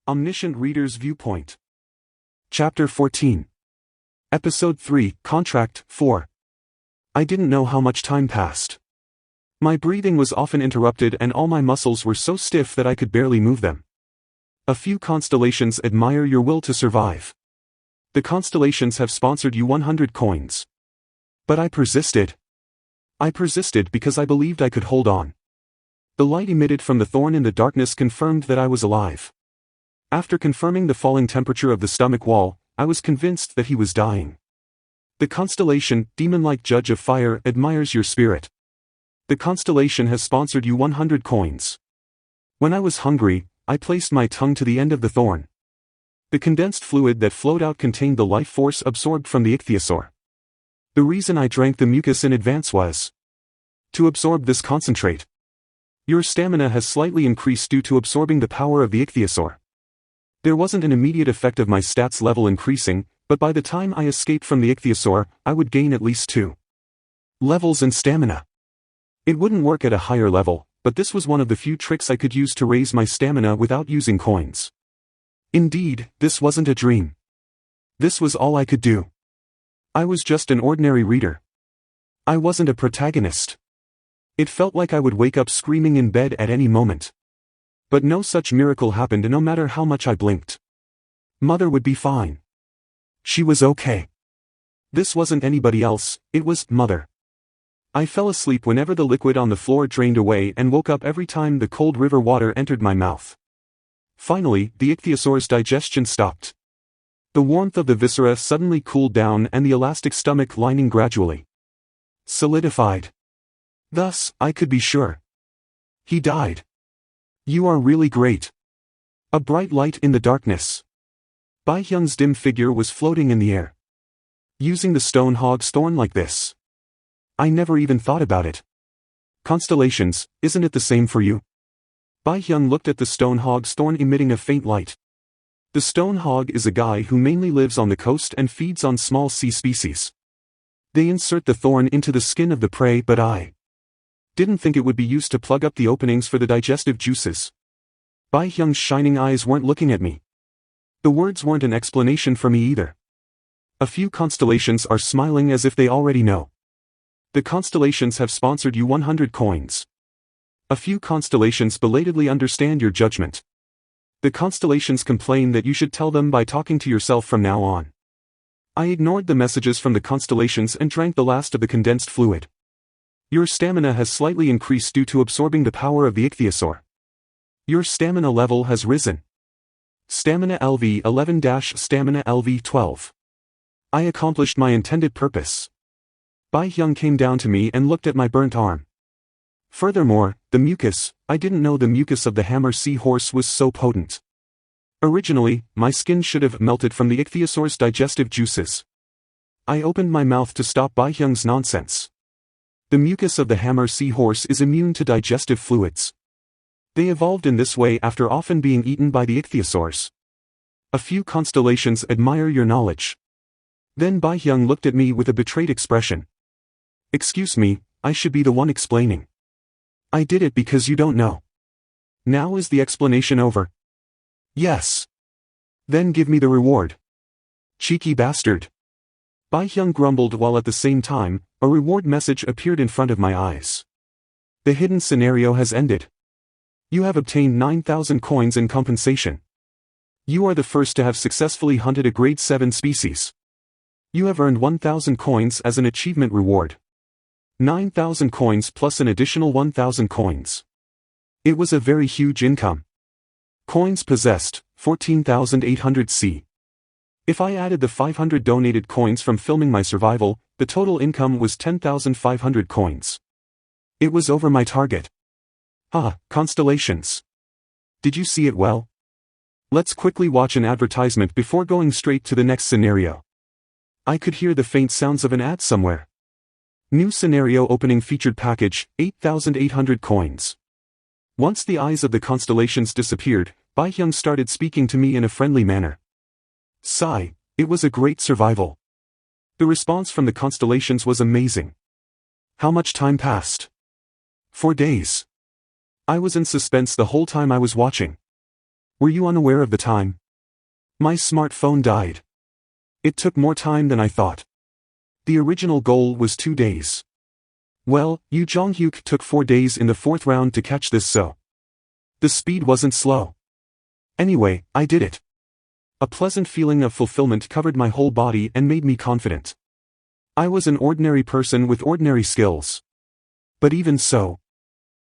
Omniscient Reader's Viewpoint. Chapter 14. Episode 3, Contract 4. I didn't know how much time passed. My breathing was often interrupted and all my muscles were so stiff that I could barely move them. A few constellations admire your will to survive. The constellations have sponsored you 100 coins. But I persisted. I persisted because I believed I could hold on. The light emitted from the thorn in the darkness confirmed that I was alive. After confirming the falling temperature of the stomach wall, I was convinced that he was dying. The constellation, demon-like judge of fire, admires your spirit. The constellation has sponsored you 100 coins. When I was hungry, I placed my tongue to the end of the thorn. The condensed fluid that flowed out contained the life force absorbed from the ichthyosaur. The reason I drank the mucus in advance was to absorb this concentrate. Your stamina has slightly increased due to absorbing the power of the ichthyosaur. There wasn't an immediate effect of my stats level increasing, but by the time I escaped from the ichthyosaur, I would gain at least 2 levels in stamina. It wouldn't work at a higher level, but this was one of the few tricks I could use to raise my stamina without using coins. Indeed, this wasn't a dream. This was all I could do. I was just an ordinary reader. I wasn't a protagonist. It felt like I would wake up screaming in bed at any moment. But no such miracle happened, no matter how much I blinked. Mother would be fine. She was okay. This wasn't anybody else, it was Mother. I fell asleep whenever the liquid on the floor drained away and woke up every time the cold river water entered my mouth. Finally, the ichthyosaur's digestion stopped. The warmth of the viscera suddenly cooled down and the elastic stomach lining gradually solidified. Thus, I could be sure. He died. You are really great. A bright light in the darkness. Bai Hyung's dim figure was floating in the air. Using the stone hog's thorn like this. I never even thought about it. Constellations, isn't it the same for you? Bai Hyung looked at the stone hog's thorn emitting a faint light. The stone hog is a guy who mainly lives on the coast and feeds on small sea species. They insert the thorn into the skin of the prey, but I didn't think it would be used to plug up the openings for the digestive juices. Bai Hyung's shining eyes weren't looking at me. The words weren't an explanation for me either. A few constellations are smiling as if they already know. The constellations have sponsored you 100 coins. A few constellations belatedly understand your judgment. The constellations complain that you should tell them by talking to yourself from now on. I ignored the messages from the constellations and drank the last of the condensed fluid. Your stamina has slightly increased due to absorbing the power of the ichthyosaur. Your stamina level has risen. Stamina LV 11-Stamina LV 12. I accomplished my intended purpose. Bai Hyung came down to me and looked at my burnt arm. Furthermore, the mucus, I didn't know the mucus of the hammer seahorse was so potent. Originally, my skin should have melted from the ichthyosaur's digestive juices. I opened my mouth to stop Bai Hyung's nonsense. The mucus of the hammer seahorse is immune to digestive fluids. They evolved in this way after often being eaten by the ichthyosaurs. A few constellations admire your knowledge. Then Bai Hyung looked at me with a betrayed expression. Excuse me, I should be the one explaining. I did it because you don't know. Now is the explanation over? Yes. Then give me the reward. Cheeky bastard. Bai Hyung grumbled while at the same time, a reward message appeared in front of my eyes. The hidden scenario has ended. You have obtained 9,000 coins in compensation. You are the first to have successfully hunted a grade 7 species. You have earned 1,000 coins as an achievement reward. 9,000 coins plus an additional 1,000 coins. It was a very huge income. Coins possessed, 14,800 C. If I added the 500 donated coins from filming my survival, the total income was 10,500 coins. It was over my target. Constellations. Did you see it well? Let's quickly watch an advertisement before going straight to the next scenario. I could hear the faint sounds of an ad somewhere. New scenario opening featured package, 8,800 coins. Once the eyes of the constellations disappeared, Bai Hyung started speaking to me in a friendly manner. Sigh, it was a great survival. The response from the constellations was amazing. How much time passed? 4 days. I was in suspense the whole time I was watching. Were you unaware of the time? My smartphone died. It took more time than I thought. The original goal was 2 days. Well, Yu Jonghyuk took 4 days in the 4th round to catch this, so the speed wasn't slow. Anyway, I did it. A pleasant feeling of fulfillment covered my whole body and made me confident. I was an ordinary person with ordinary skills. But even so,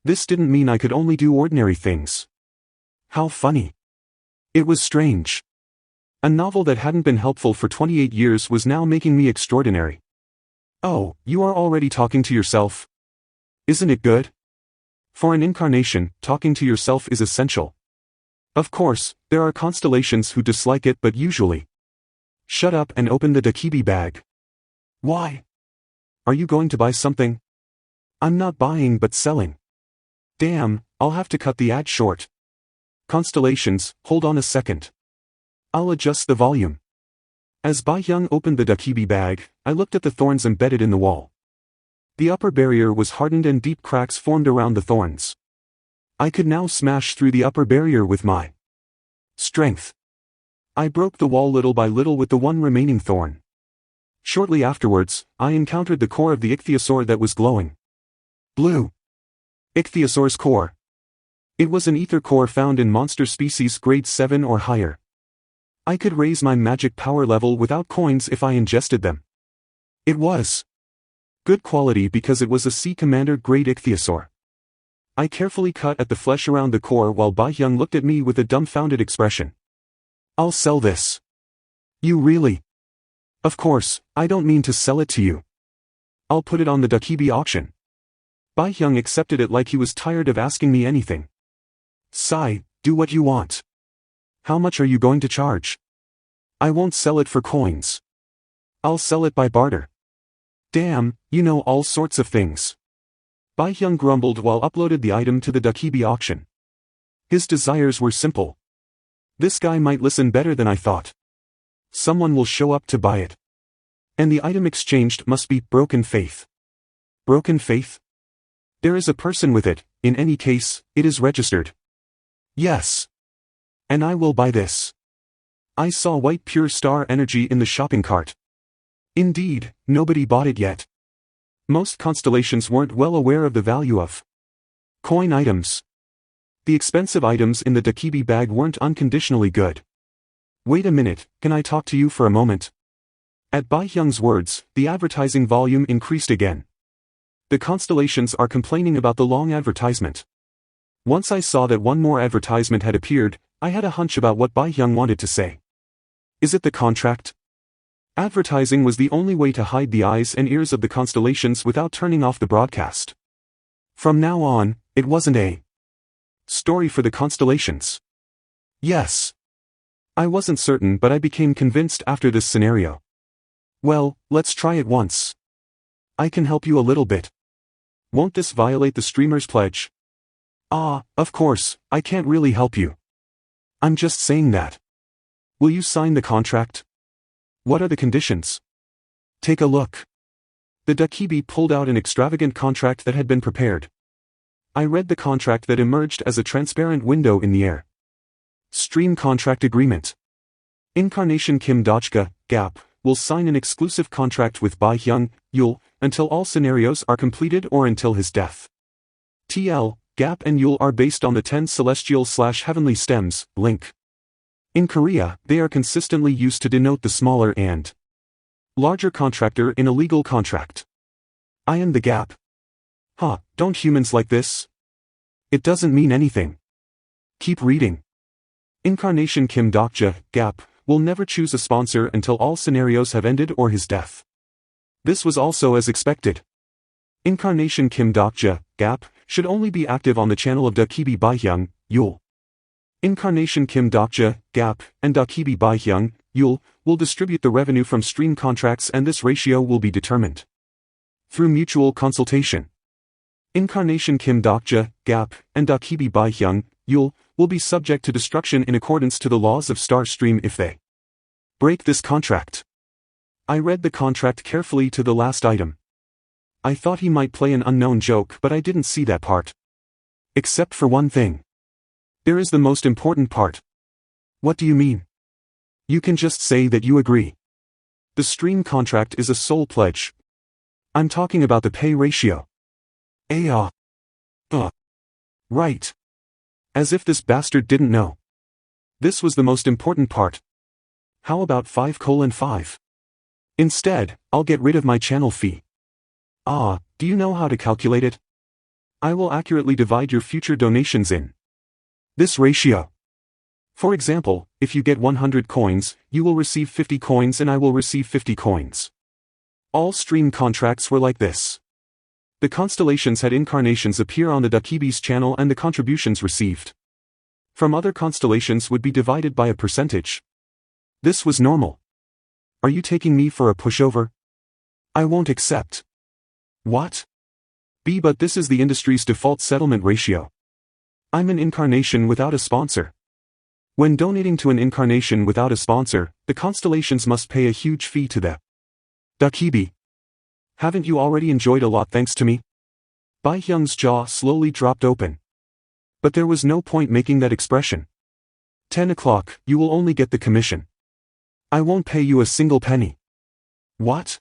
this didn't mean I could only do ordinary things. How funny. It was strange. A novel that hadn't been helpful for 28 years was now making me extraordinary. Oh, you are already talking to yourself? Isn't it good? For an incarnation, talking to yourself is essential. Of course, there are constellations who dislike it, but usually. Shut up and open the Dakibi bag. Why? Are you going to buy something? I'm not buying but selling. Damn, I'll have to cut the ad short. Constellations, hold on a second. I'll adjust the volume. As Bai Hyung opened the Dakibi bag, I looked at the thorns embedded in the wall. The upper barrier was hardened and deep cracks formed around the thorns. I could now smash through the upper barrier with my strength. I broke the wall little by little with the one remaining thorn. Shortly afterwards, I encountered the core of the ichthyosaur that was glowing blue. Ichthyosaur's core. It was an ether core found in monster species grade 7 or higher. I could raise my magic power level without coins if I ingested them. It was good quality because it was a Sea Commander grade ichthyosaur. I carefully cut at the flesh around the core while Bai Hyung looked at me with a dumbfounded expression. I'll sell this. You really? Of course, I don't mean to sell it to you. I'll put it on the Dakibi auction. Bai Hyung accepted it like he was tired of asking me anything. Sigh, do what you want. How much are you going to charge? I won't sell it for coins. I'll sell it by barter. Damn, you know all sorts of things. Bai Hyung grumbled while uploaded the item to the Dakibi auction. His desires were simple. This guy might listen better than I thought. Someone will show up to buy it. And the item exchanged must be broken faith. Broken faith? There is a person with it, in any case, it is registered. Yes. And I will buy this. I saw white pure star energy in the shopping cart. Indeed, nobody bought it yet. Most constellations weren't well aware of the value of coin items. The expensive items in the Dakibi bag weren't unconditionally good. Wait a minute, can I talk to you for a moment? At Bai Hyung's words, the advertising volume increased again. The constellations are complaining about the long advertisement. Once I saw that one more advertisement had appeared, I had a hunch about what Bai Hyung wanted to say. Is it the contract? Advertising was the only way to hide the eyes and ears of the constellations without turning off the broadcast. From now on, it wasn't a story for the constellations. Yes. I wasn't certain, but I became convinced after this scenario. Well, let's try it once. I can help you a little bit. Won't this violate the streamer's pledge? Ah, of course, I can't really help you. I'm just saying that. Will you sign the contract? What are the conditions? Take a look. The Dakibi pulled out an extravagant contract that had been prepared. I read the contract that emerged as a transparent window in the air. Stream contract agreement. Incarnation Kim Dojka, Gap, will sign an exclusive contract with Bai Hyung, Yul, until all scenarios are completed or until his death. TL, Gap and Yul are based on the 10 celestial/heavenly stems, link. In Korea, they are consistently used to denote the smaller and larger contractor in a legal contract. I am the Gap. Huh, don't humans like this? It doesn't mean anything. Keep reading. Incarnation Kim Dokja, Gap, will never choose a sponsor until all scenarios have ended or his death. This was also as expected. Incarnation Kim Dokja, Gap, should only be active on the channel of Dakibi Bai Hyung, Yul. Incarnation Kim Dokja, Gap, and Dakibi Bai Hyung, Yul, will distribute the revenue from stream contracts, and this ratio will be determined through mutual consultation. Incarnation Kim Dokja, Gap, and Dakibi Bai Hyung, Yul, will be subject to destruction in accordance to the laws of Star Stream if they break this contract. I read the contract carefully to the last item. I thought he might play an unknown joke, but I didn't see that part. Except for one thing. There is the most important part. What do you mean? You can just say that you agree. The stream contract is a sole pledge. I'm talking about the pay ratio. Right. As if this bastard didn't know. This was the most important part. How about 5:5? Instead, I'll get rid of my channel fee. Do you know how to calculate it? I will accurately divide your future donations in this ratio. For example, if you get 100 coins, you will receive 50 coins and I will receive 50 coins. All stream contracts were like this. The constellations had incarnations appear on the Dakibi's channel and the contributions received from other constellations would be divided by a percentage. This was normal. Are you taking me for a pushover? I won't accept. What? But this is the industry's default settlement ratio. I'm an incarnation without a sponsor. When donating to an incarnation without a sponsor, the constellations must pay a huge fee to the Dakibi. Haven't you already enjoyed a lot thanks to me? Bai Hyung's jaw slowly dropped open. But there was no point making that expression. 10 o'clock, you will only get the commission. I won't pay you a single penny. What?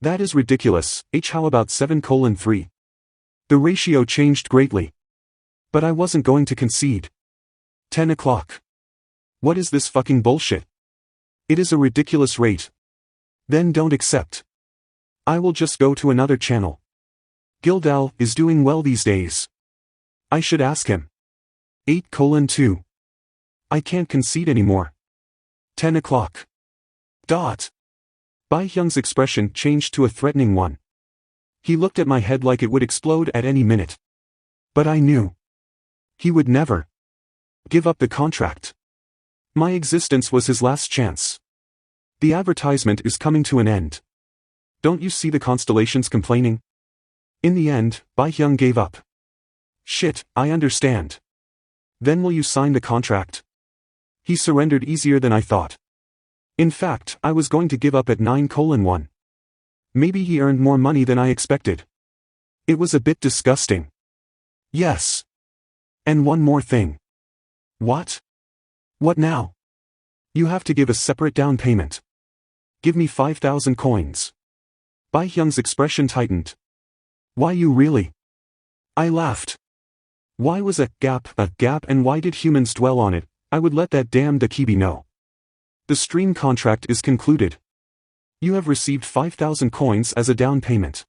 That is ridiculous. How about 7:3? The ratio changed greatly. But I wasn't going to concede. 10 o'clock. What is this fucking bullshit? It is a ridiculous rate. Then don't accept. I will just go to another channel. Gildal is doing well these days. I should ask him. 8:2. I can't concede anymore. 10 o'clock. Bai Hyung's expression changed to a threatening one. He looked at my head like it would explode at any minute. But I knew. He would never give up the contract. My existence was his last chance. The advertisement is coming to an end. Don't you see the constellations complaining? In the end, Bai Hyung gave up. Shit, I understand. Then will you sign the contract? He surrendered easier than I thought. In fact, I was going to give up at 9:1. Maybe he earned more money than I expected. It was a bit disgusting. Yes. And one more thing. What? What now? You have to give a separate down payment. Give me 5,000 coins. Bai Hyung's expression tightened. Why you really? I laughed. Why was a gap and why did humans dwell on it? I would let that damn Dakibi know. The stream contract is concluded. You have received 5,000 coins as a down payment.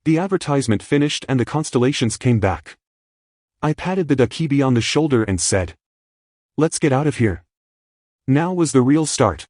The advertisement finished and the constellations came back. I patted the Dakibi on the shoulder and said, let's get out of here. Now was the real start.